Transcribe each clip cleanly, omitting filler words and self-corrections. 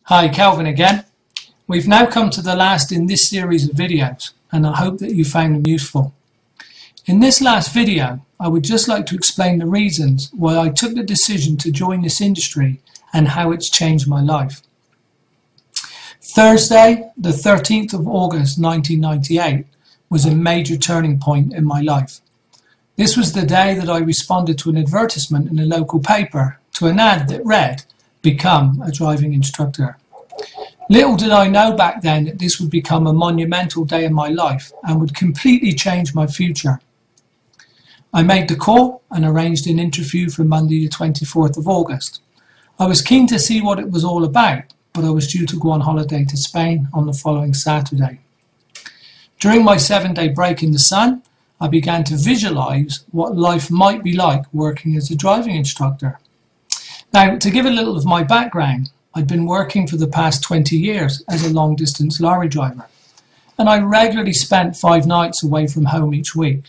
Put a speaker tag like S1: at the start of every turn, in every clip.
S1: Hi, Calvin again. We've now come to the last in this series of videos, and I hope that you found them useful. In this last video, I would just like to explain the reasons why I took the decision to join this industry and how it's changed my life. Thursday, the 13th of August 1998, was a major turning point in my life. This was the day that I responded to an advertisement in a local paper to an ad that read, "Become a driving instructor." Little did I know back then that this would become a monumental day in my life and would completely change my future. I made the call and arranged an interview for Monday the 24th of August. I was keen to see what it was all about, but I was due to go on holiday to Spain on the following Saturday. During my 7-day break in the sun, I began to visualize what life might be like working as a driving instructor. Now, to give a little of my background, I'd been working for the past 20 years as a long-distance lorry driver, and I regularly spent 5 nights away from home each week.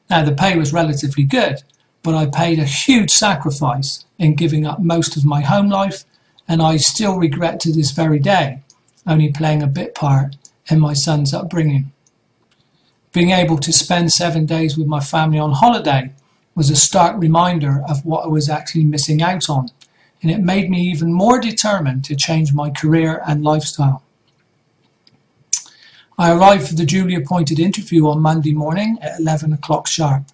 S1: Now, the pay was relatively good, but I paid a huge sacrifice in giving up most of my home life, and I still regret to this very day only playing a bit part in my son's upbringing. Being able to spend 7 days with my family on holiday was a stark reminder of what I was actually missing out on, and it made me even more determined to change my career and lifestyle. I arrived for the duly appointed interview on Monday morning at 11 o'clock sharp.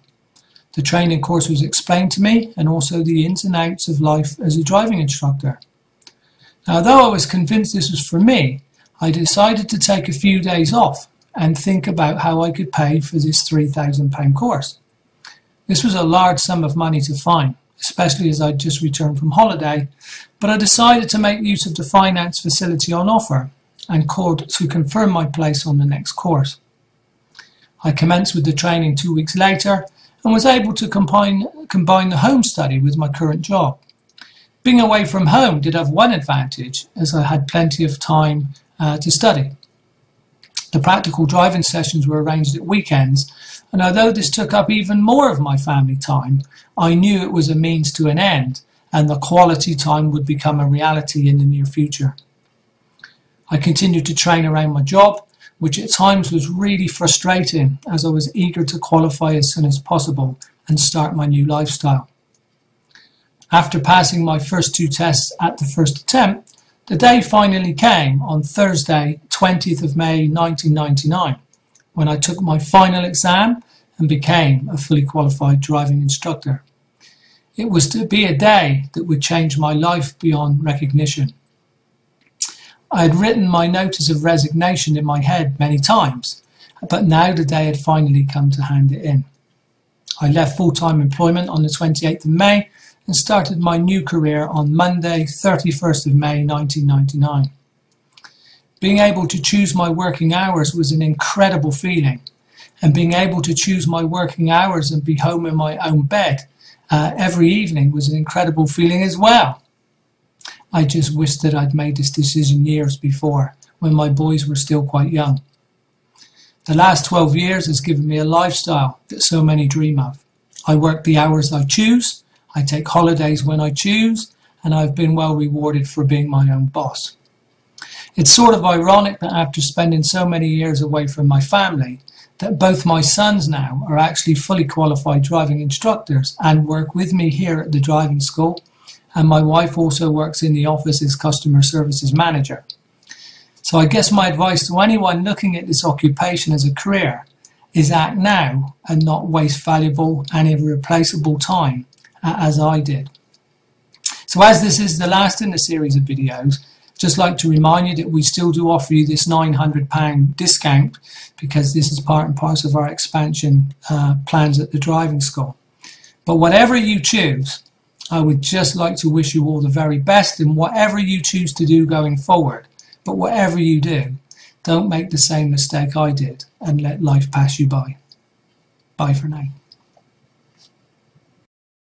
S1: The training course was explained to me, and also the ins and outs of life as a driving instructor. Now, though I was convinced this was for me, I decided to take a few days off and think about how I could pay for this £3,000 course. This was a large sum of money to find, especially as I'd just returned from holiday, but I decided to make use of the finance facility on offer and called to confirm my place on the next course. I commenced with the training 2 weeks later and was able to combine the home study with my current job. Being away from home did have one advantage, as I had plenty of time to study. The practical driving sessions were arranged at weekends, and although this took up even more of my family time, I knew it was a means to an end, and the quality time would become a reality in the near future. I continued to train around my job, which at times was really frustrating, as I was eager to qualify as soon as possible and start my new lifestyle. After passing my first 2 tests at the first attempt, the day finally came on Thursday, 20th of May 1999, when I took my final exam and became a fully qualified driving instructor. It was to be a day that would change my life beyond recognition. I had written my notice of resignation in my head many times, but now the day had finally come to hand it in. I left full-time employment on the 28th of May and started my new career on Monday, 31st of May 1999. Being able to choose my working hours was an incredible feeling, and being able to choose my working hours and be home in my own bed every evening was an incredible feeling as well. I just wished that I'd made this decision years before, when my boys were still quite young. The last 12 years has given me a lifestyle that so many dream of. I work the hours I choose, I take holidays when I choose, and I've been well rewarded for being my own boss. It's sort of ironic that after spending so many years away from my family, that both my sons now are actually fully qualified driving instructors and work with me here at the driving school, and my wife also works in the office as customer services manager. So I guess my advice to anyone looking at this occupation as a career is act now and not waste valuable and irreplaceable time as I did. So as this is the last in the series of videos, just like to remind you that we still do offer you this £900 discount, because this is part and parcel of our expansion plans at the driving school. But whatever you choose, I would just like to wish you all the very best in whatever you choose to do going forward. But whatever you do, don't make the same mistake I did and let life pass you by. Bye for now.